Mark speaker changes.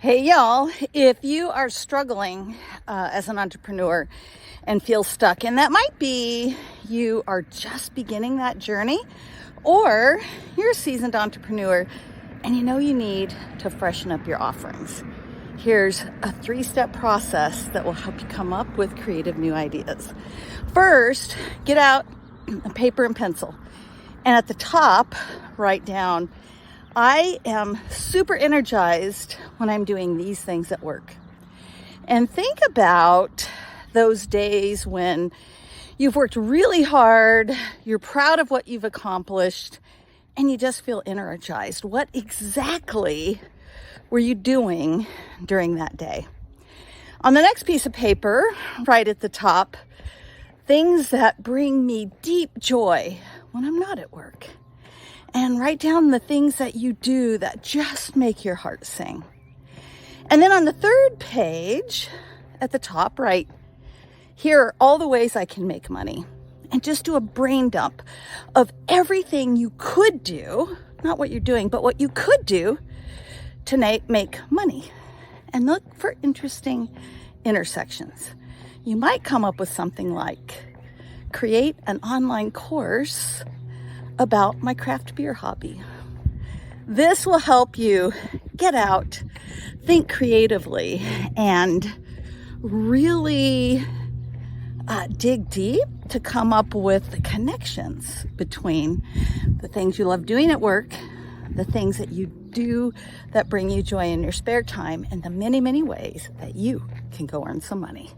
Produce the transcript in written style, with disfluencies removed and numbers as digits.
Speaker 1: Hey y'all, if you are struggling as an entrepreneur and feel stuck, and that might be you are just beginning that journey, or you're a seasoned entrepreneur and you know you need to freshen up your offerings. Here's a 3-step process that will help you come up with creative new ideas. First, get out a paper and pencil, and at the top, write down, I am super energized when I'm doing these things at work. And think about those days when you've worked really hard, you're proud of what you've accomplished, and you just feel energized. What exactly were you doing during that day? On the next piece of paper, right at the top, things that bring me deep joy when I'm not at work. And write down the things that you do that just make your heart sing. And then on the third page, at the top right, here are all the ways I can make money. And just do a brain dump of everything you could do, not what you're doing, but what you could do to make money. And look for interesting intersections. You might come up with something like, create an online course about my craft beer hobby. This will help you get out, think creatively, and really dig deep to come up with the connections between the things you love doing at work, the things that you do that bring you joy in your spare time, and the many, many ways that you can go earn some money.